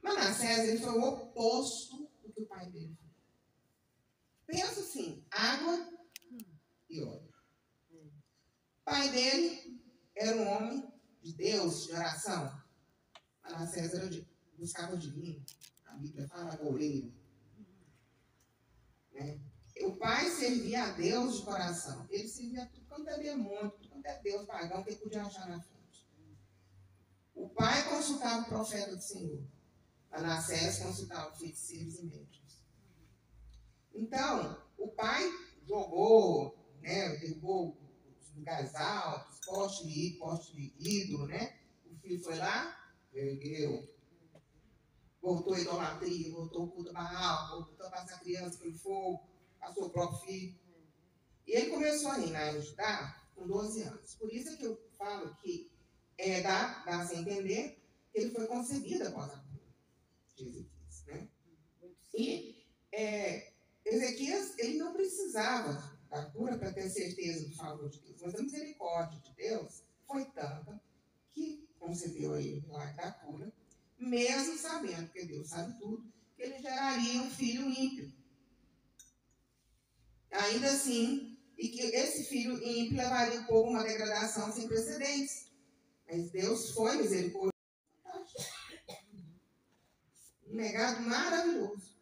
Manassés, ele foi o oposto do que o pai dele foi. Pensa assim, água e óleo. O pai dele era um homem de Deus, de oração. Manassés buscava o divino. A Bíblia fala goleiro. Né? O pai servia a Deus de coração. Ele servia a tudo quanto é demônio, tudo quanto é Deus pagão que ele podia achar na frente. O pai consultava o profeta do Senhor. Manassés consultava feiticeiros e médicos. Então, o pai jogou, né, derrubou os lugares altos, poste de ídolo, né? O filho foi lá, ergueu. Voltou a idolatria, voltou o culto a Baal, voltou a passar a criança pelo fogo, passou o próprio filho. E ele começou a reinar em Judá com 12 anos. Por isso é que eu falo que dá-se a entender que ele foi concebido após a cura de Ezequias. Né? E Ezequias, ele não precisava da cura para ter certeza do favor de Deus, mas a misericórdia de Deus foi tanta que concedeu a ele o milagre da cura, mesmo sabendo, porque Deus sabe tudo, que ele geraria um filho ímpio. Ainda assim, e que esse filho ímpio levaria o povo a uma degradação sem precedentes. Mas Deus foi misericordioso. Um legado maravilhoso.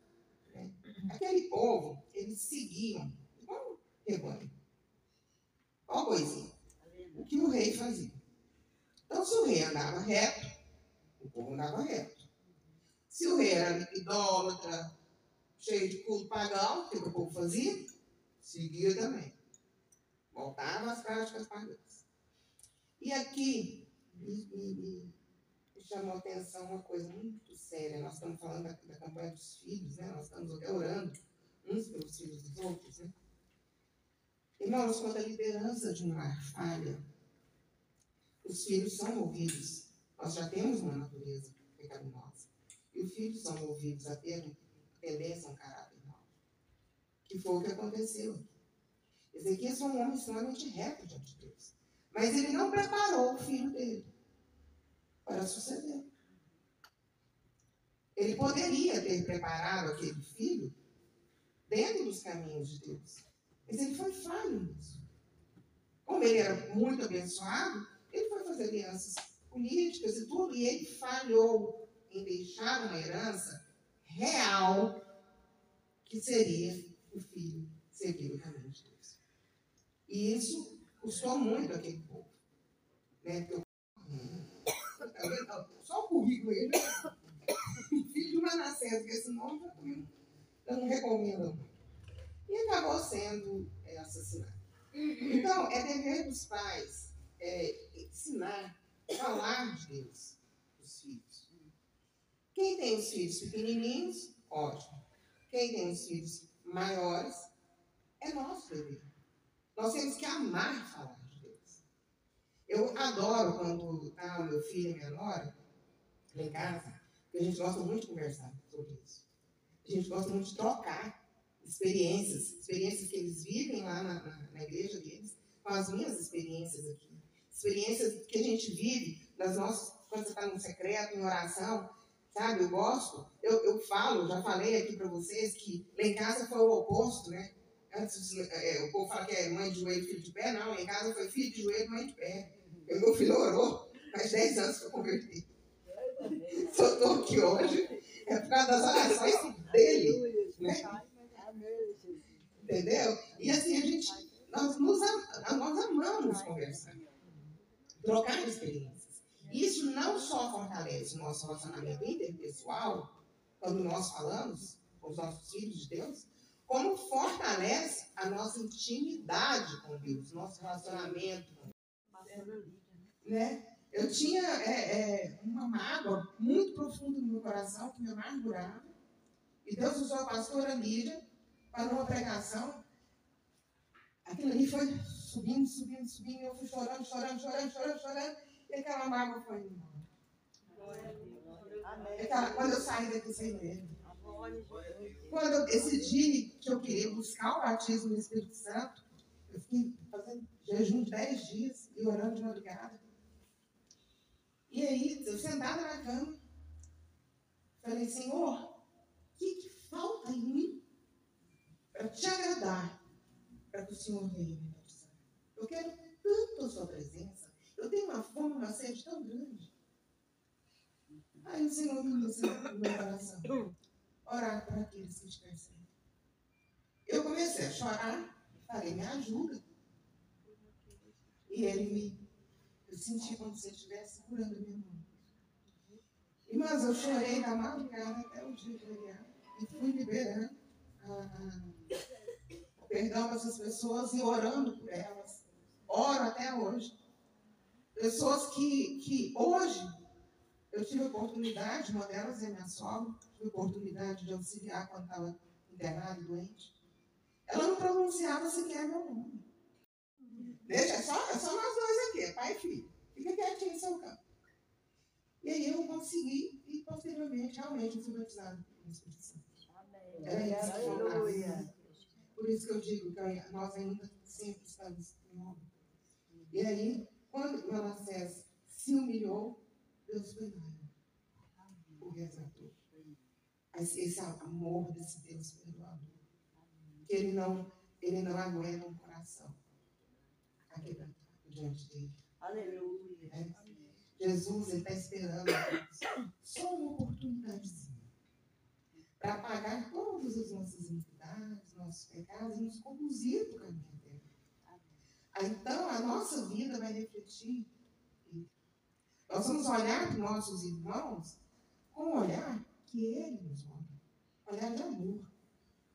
Né? Aquele povo, eles seguiam igual um rebanho. Qual coisinha? O que o rei fazia. Então, se o rei andava reto, o povo andava reto. Se o rei era idólatra, cheio de culto pagão, o que o povo fazia? Seguia também. Voltava às práticas pagãs. E aqui me chamou a atenção uma coisa muito séria. Nós estamos falando da campanha dos filhos, né? Nós estamos até orando uns pelos filhos dos outros. Né? Irmãos, quando a liderança de um lar falha, os filhos são movidos. Nós já temos uma natureza pecaminosa. E os filhos são movidos a ter tendência a um caráter mau. Que foi o que aconteceu aqui. Ezequias foi um homem extremamente reto diante de Deus. Mas ele não preparou o filho dele para suceder. Ele poderia ter preparado aquele filho dentro dos caminhos de Deus. Mas ele foi falho nisso. Como ele era muito abençoado, ele foi fazer alianças políticas e tudo, e ele falhou em deixar uma herança real que seria o filho seguir o caminho de Deus. E isso custou muito aquele povo. Né? Só o currículo ele, filho de Manassés, porque esse nome eu não recomendo muito. E acabou sendo assassinado. Então, é dever dos pais ensinar, falar de Deus para os filhos. Quem tem os filhos pequenininhos, ótimo. Quem tem os filhos maiores, é nosso dever. Nós temos que amar falar de Deus. Eu adoro quando está o meu filho e minha nora lá em casa, porque a gente gosta muito de conversar sobre isso. A gente gosta muito de trocar experiências que eles vivem lá na igreja deles, com as minhas experiências aqui. Experiências que a gente vive nas nossas, quando você está no secreto, em oração, sabe? Eu gosto, eu falo, já falei aqui para vocês que lá em casa foi o oposto, né? Antes, o povo fala que é mãe de joelho, filho de pé. Não, em casa foi filho de joelho, mãe de pé. O meu filho orou, faz 10 anos que eu converti. Se eu estou aqui hoje, é por causa das orações dele. Né? Entendeu? E assim, nós amamos conversar, trocar experiências. Isso não só fortalece o nosso relacionamento interpessoal, quando nós falamos com os nossos filhos de Deus, como fortalece a nossa intimidade com Deus, nosso relacionamento com Deus. Né? Eu tinha uma mágoa muito profunda no meu coração, que me amargurava, e Deus usou a pastora Lídia para uma pregação. Aquilo ali foi subindo, eu fui chorando, e aquela mágoa foi embora. Quando eu saí daqui sem medo, quando eu decidi que eu queria buscar o batismo do Espírito Santo, eu fiquei fazendo jejum de 10 dias e orando de madrugada. E aí, eu sentada na cama, falei, falei, Senhor, o que falta em mim para te agradar, para que o Senhor venha me batizar? Eu quero tanto a sua presença. Eu tenho uma fome, uma sede tão grande. Aí o Senhor me ensinou no meu coração. Orar para aqueles que te perseguem. Eu comecei a chorar e falei, me ajuda. E eu senti como se ele estivesse segurando a minha mão. Irmãs, eu chorei da madrugada até o dia de feriado e fui liberando o perdão dessas pessoas e orando por elas. Oro até hoje. Pessoas que hoje eu tive a oportunidade, uma delas é minha sogra, tive a oportunidade de auxiliar quando estava internada e doente. Ela não pronunciava sequer meu nome. Deixa, é só nós dois aqui, pai e filho. Fica quietinho no seu canto. E aí eu consegui, e posteriormente, realmente, eu fui batizada no Espírito Santo. Aleluia. Por isso que eu digo que nós ainda sempre estamos em obra. E aí, quando Manassés se humilhou, Deus foi lá. O resgatou. Esse amor desse Deus perdoador. Que ele não aguenta um coração aquebrantado diante dele. Aleluia. Jesus está esperando só uma oportunidadezinha para apagar todas as nossas iniquidades, nossos pecados e nos conduzir para o caminho dele. Então, a nossa vida vai refletir. Nós vamos olhar para os nossos irmãos com um olhar que ele nos olha. Olhar de amor,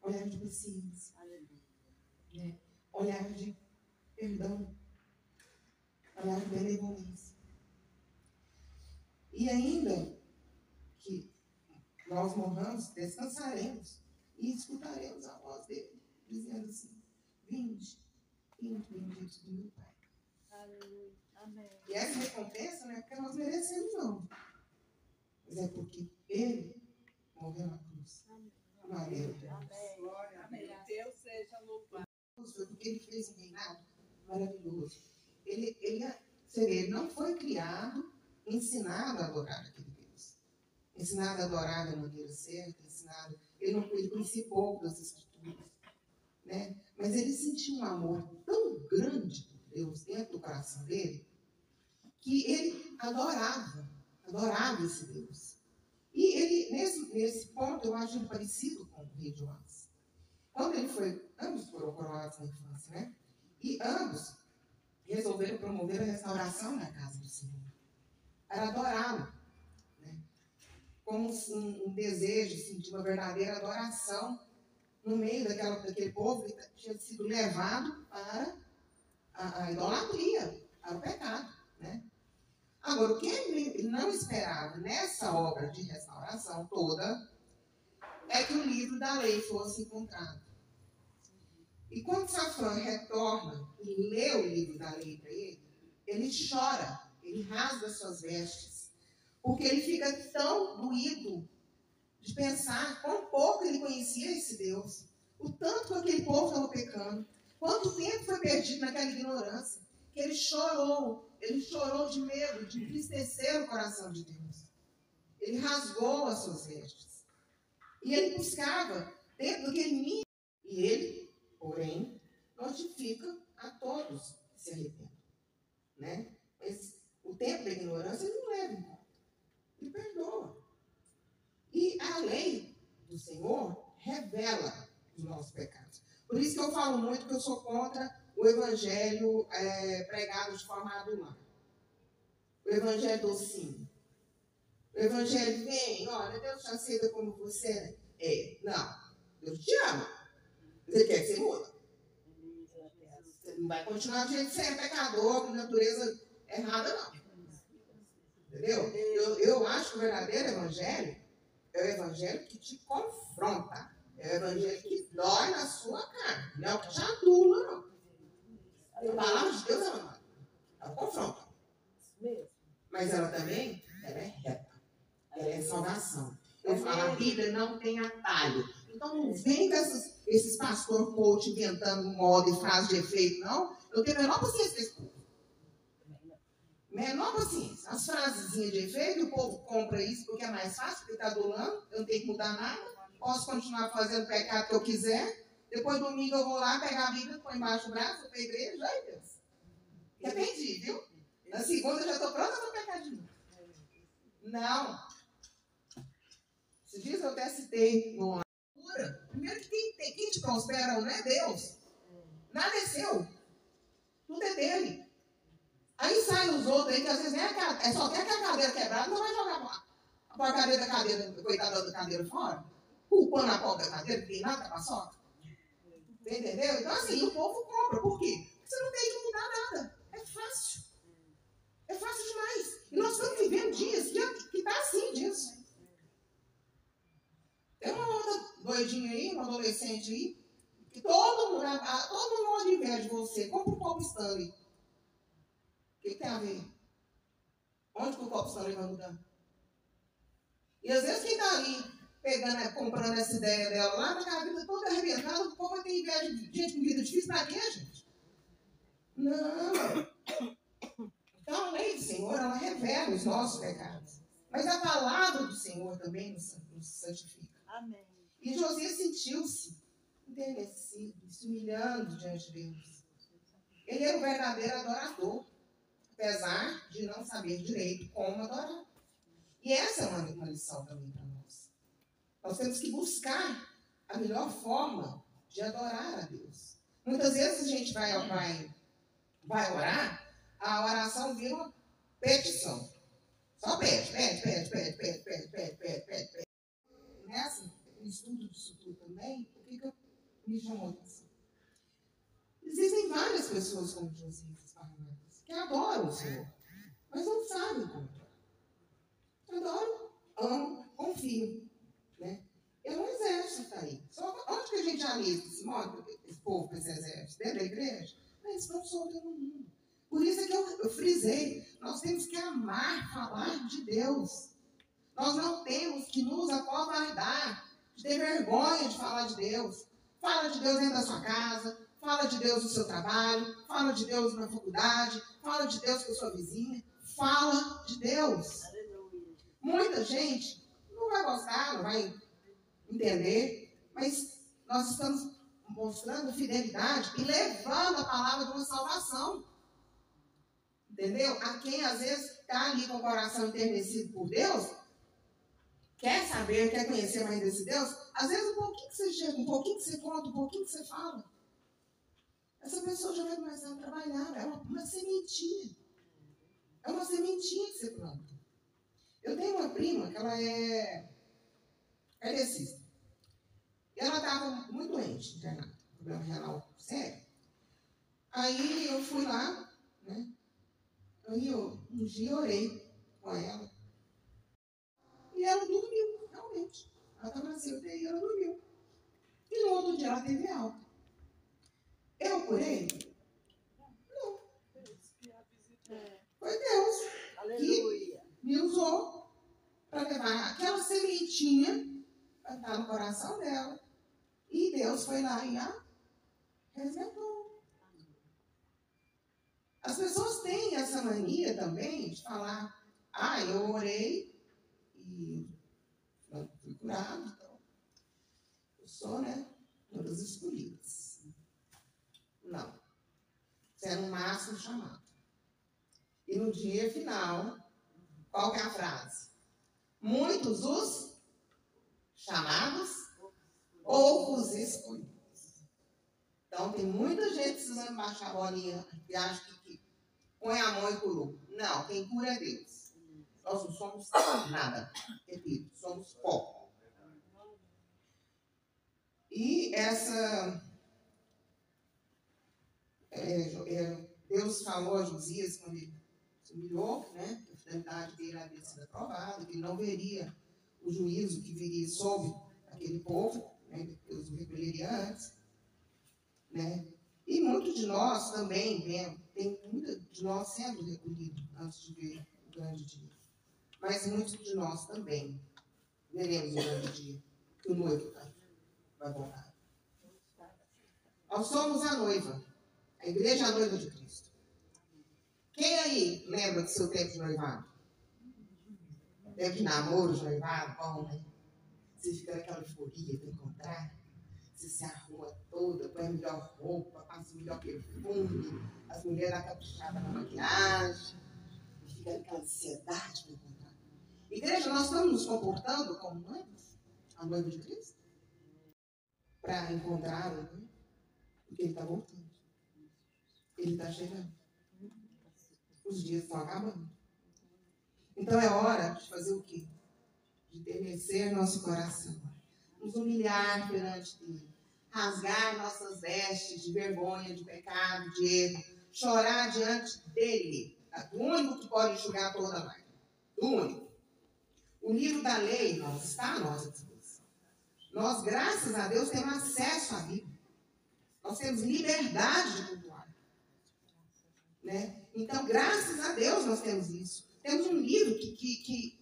olhar de paciência, olhar de perdão, olhar de benevolência. E ainda que nós morramos, descansaremos e escutaremos a voz dele, dizendo assim, vinde, bendito do meu Pai. Aleluia. Amém. E essa recompensa não é porque nós merecemos, não. Mas é porque ele morreu na cruz. Glória a Deus. Amém. Deus seja louvado. Foi porque ele fez um reinado maravilhoso. Ele não foi criado, ensinado a adorar aquele Deus. Ensinado a adorar da maneira certa, ele conhecia pouco das Escrituras. Né? Mas ele sentiu um amor tão grande por Deus dentro do coração dele, que ele adorava esse Deus. E ele, nesse ponto, eu acho ele parecido com o rei Joás. Quando ambos foram coroados na infância, né? E ambos resolveram promover a restauração da casa do Senhor. Para adorá-lo. Né? Como um desejo assim, de uma verdadeira adoração no meio daquele povo que tinha sido levado para a idolatria, para o pecado. Né? Agora, o que ele não esperava nessa obra de restauração toda é que o livro da lei fosse encontrado. E quando Safã retorna e lê o livro da lei para ele, ele chora, ele rasga suas vestes, porque ele fica tão doído de pensar quão pouco ele conhecia esse Deus, o tanto que aquele povo estava pecando, quanto tempo foi perdido naquela ignorância, que ele chorou de medo, de entristecer o coração de Deus. Ele rasgou as suas vestes. E ele buscava dentro daquele ninho. E ele, porém, notifica a todos que se arrependam. Né? Mas o tempo da ignorância ele não leva embora. Ele perdoa. E a lei do Senhor revela os nossos pecados. Por isso que eu falo muito que eu sou contra o evangelho pregado de forma adulada. O evangelho docinho. O evangelho vem, olha, Deus te aceita como você é. Não, Deus te ama. Você quer que você muda. Você não vai continuar do jeito que você é pecador, com natureza errada, não. Entendeu? Eu acho que o verdadeiro evangelho é o evangelho que te confronta. É o evangelho que dói na sua carne. Não é o que te adula, não. A palavra de Deus ela confronta. Mas ela também é reta. Ela é salvação. Eu falo, a Bíblia não tem atalho. Então não vem com esses pastor coach inventando moda e frase de efeito, não. Eu tenho a menor paciência desse povo. Menor paciência. As frasezinhas de efeito, o povo compra isso porque é mais fácil, porque está adulando, eu não tenho que mudar nada, posso continuar fazendo o pecado que eu quiser. Depois domingo eu vou lá pegar a Bíblia, põe embaixo do braço, vou para a igreja, ai Deus. Arrependi, viu? Na segunda eu já estou pronta para pecar de novo. Não. Esses dias eu até citei no primeiro que quem te prospera não é Deus. Nada é seu. Tudo é dele. Aí saem os outros aí que às vezes só quer que a cadeira quebrada, não vai jogar a porcaria da cadeira, coitada da cadeira fora, culpando a pobre da cadeira, que tem nada para paçoca. Entendeu? Então assim, o povo compra. Por quê? Porque você não tem que mudar nada. É fácil. É fácil demais. E nós estamos vivendo dias que está assim disso. Tem uma outra doidinha aí, uma adolescente aí, que todo mundo morre de inveja de você. Compra um copo Stanley. O que tem a ver? Onde que o copo Stanley vai mudar? E às vezes quem está ali comprando essa ideia dela lá, tá com a vida toda arrebentada, o povo vai ter inveja de gente com vida difícil. Pra quê, gente? Não. Então a lei do Senhor, ela revela os nossos pecados. Mas a palavra do Senhor também nos santifica. Amém. E Josias sentiu-se enternecido, se humilhando diante de Deus. Ele era um verdadeiro adorador, apesar de não saber direito como adorar. E essa é uma lição também para nós. Nós temos que buscar a melhor forma de adorar a Deus. Muitas vezes a gente vai orar, a oração vira uma petição. Só pede. Nessa, no estudo disso tudo também, o que me chamou a atenção? Existem várias pessoas como Josias que adoram o Senhor, mas não sabem como adorar. Adoram, amam, confiam. Né? É um exército que está aí. Onde que a gente alista esse povo com esse exército? Dentro da igreja? Eles estão soltos no mundo. Por isso é que eu frisei, nós temos que amar falar de Deus. Nós não temos que nos acovardar, de ter vergonha de falar de Deus. Fala de Deus dentro da sua casa, fala de Deus no seu trabalho, fala de Deus na faculdade, fala de Deus com a sua vizinha, fala de Deus. Muita gente não vai gostar, não vai entender, mas nós estamos mostrando fidelidade e levando a palavra de uma salvação. Entendeu? A quem às vezes está ali com o coração enternecido por Deus, quer saber, quer conhecer mais desse Deus, às vezes um pouquinho que você chega, um pouquinho que você conta, um pouquinho que você fala, essa pessoa já vai começar a trabalhar. É uma sementinha. É uma sementinha que você planta. Eu tenho uma prima que ela é cardiacista. E ela estava muito doente, internada, problema renal sério. Aí eu fui lá, né? Aí um dia orei com ela. E ela dormiu, realmente. Ela estava na CUTI e ela dormiu. E no outro dia ela teve alta. Eu curei? Não. Foi Deus. Aleluia. Que me usou para levar aquela sementinha para estar no coração dela. E Deus foi lá e a resgatou. As pessoas têm essa mania também de falar, eu orei e fui curado, então eu sou, uma das escolhidas. Não. Você é no máximo chamado. E no dia final, qual que é a frase? Muitos os chamados ou os escolhidos. Então, tem muita gente precisando baixar a bolinha e acha que põe a mão e curou. Não, quem cura é Deus. Nós não somos nada. Repito, somos pó. E Deus falou a Josias quando ele se humilhou, né? A fidelidade dele havia sido aprovada, que ele não veria o juízo que viria sobre aquele povo, né? Deus o recolheria antes. Né? E muitos de nós também tem muitos de nós sendo recolhidos antes de ver o grande dia. Mas muitos de nós também veremos o grande dia, que o noivo vai voltar. Nós somos a noiva, a igreja é a noiva de Cristo. Quem aí lembra do seu tempo de noivado? Tempo de namoro, de noivado, bom, né? Você fica naquela euforia para encontrar. Você se arruma toda, põe a melhor roupa, passa o melhor perfume, as mulheres caprichadas na maquiagem, e fica naquela ansiedade para encontrar. Igreja, nós estamos nos comportando como noivos, a noiva de Cristo, para encontrar o noivo, porque ele está voltando. Ele está chegando. Os dias estão acabando. Então é hora de fazer o quê? De enternecer nosso coração. Nos humilhar perante Ele. Rasgar nossas vestes de vergonha, de pecado, de erro. Chorar diante dEle. Do único que pode enxugar toda a lágrima. Do único. O livro da lei, irmãos, está à nossa disposição. Nós, graças a Deus, temos acesso à Bíblia. Nós temos liberdade de cultuar. Né? Então, graças a Deus, nós temos isso. Temos um livro que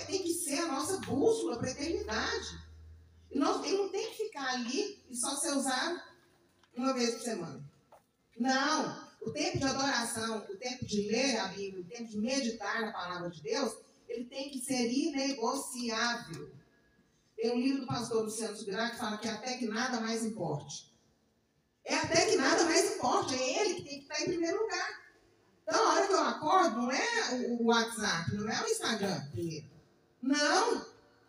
tem que ser a nossa bússola para a eternidade. Ele não tem que ficar ali e só ser usado uma vez por semana. Não. O tempo de adoração, o tempo de ler a Bíblia, o tempo de meditar na palavra de Deus, ele tem que ser inegociável. Tem um livro do pastor Luciano Subirá que fala que até que nada mais importe. É até que nada mais importe. É ele que tem que estar em primeiro lugar. Então, a hora que eu acordo, não é o WhatsApp, não é o Instagram primeiro. Não,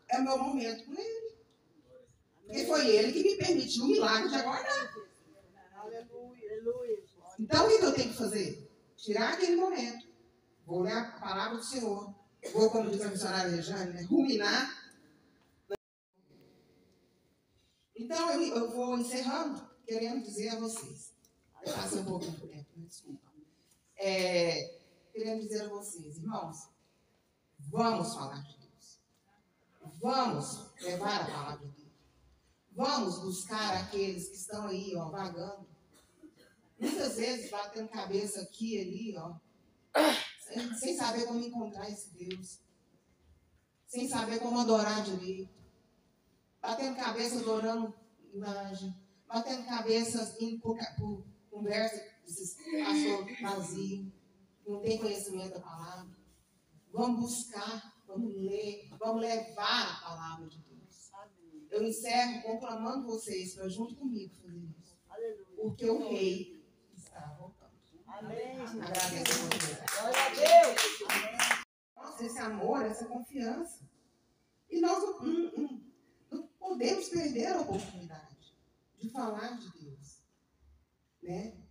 é o meu momento com ele. Porque foi ele que me permitiu o milagre de acordar. Aleluia. Então, o que eu tenho que fazer? Tirar aquele momento. Vou ler a palavra do Senhor. Vou, como diz a missionária Rejane, né? Ruminar. Então, eu vou encerrando, querendo dizer a vocês. Eu passei um pouquinho por tempo, desculpa. Querendo dizer a vocês, irmãos, vamos falar de Deus. Vamos levar a palavra de Deus. Vamos buscar aqueles que estão aí, ó, vagando. Muitas vezes batendo cabeça aqui e ali, ó, sem saber como encontrar esse Deus. Sem saber como adorar direito. Batendo cabeça adorando imagem. Batendo cabeça indo por conversa desses pastores vazios, não tem conhecimento da palavra. Vamos buscar, vamos ler, vamos levar a palavra de Deus. Eu encerro conclamando vocês para junto comigo fazer isso. Porque o rei está voltando. Amém. Agradeço a vocês. Glória a Deus. Nossa, esse amor, essa confiança. E nós não podemos perder a oportunidade de falar de Deus. Né?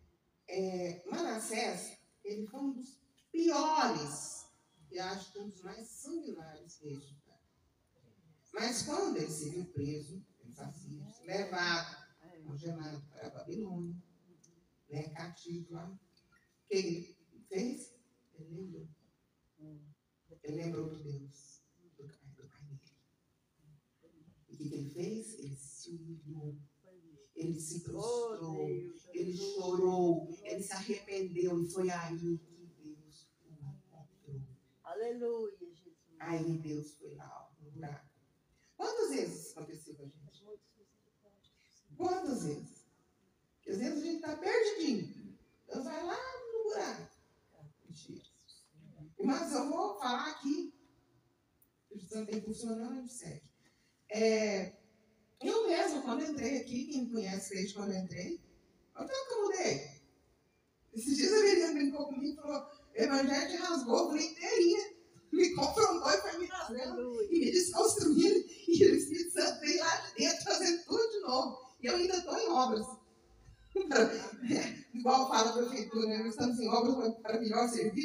Manassés, ele foi um dos piores, e acho que um dos mais sanguinários reis de Judá. Mas quando ele se viu preso, levado, congelado para a Babilônia, né, cativo lá, o que ele fez? Ele lembrou. Ele lembrou do Deus, do Pai dele. E o que ele fez? Ele se humilhou. Ele se prostrou, ele chorou, ele se arrependeu e foi aí que Deus o encontrou. Aleluia, Jesus. Aí Deus foi lá no buraco. Quantas vezes isso aconteceu com a gente? Quantas vezes? Porque às vezes a gente está perdidinho. Deus vai lá no buraco. Mentira. Mas eu vou falar aqui. O Espírito Santo está impulsionando, ele segue. Eu mesmo, quando entrei aqui, quem me conhece desde quando eu entrei, olha o que eu mudei. Esses dias a menina brincou comigo e falou: o evangelho te rasgou, eu falei inteirinha. Me confrontou e foi me rasgando e me desconstruindo. E o Espírito Santo veio lá de dentro fazendo tudo de novo. E eu ainda estou em obras. Igual fala a prefeitura, nós estamos em obras para melhor servir.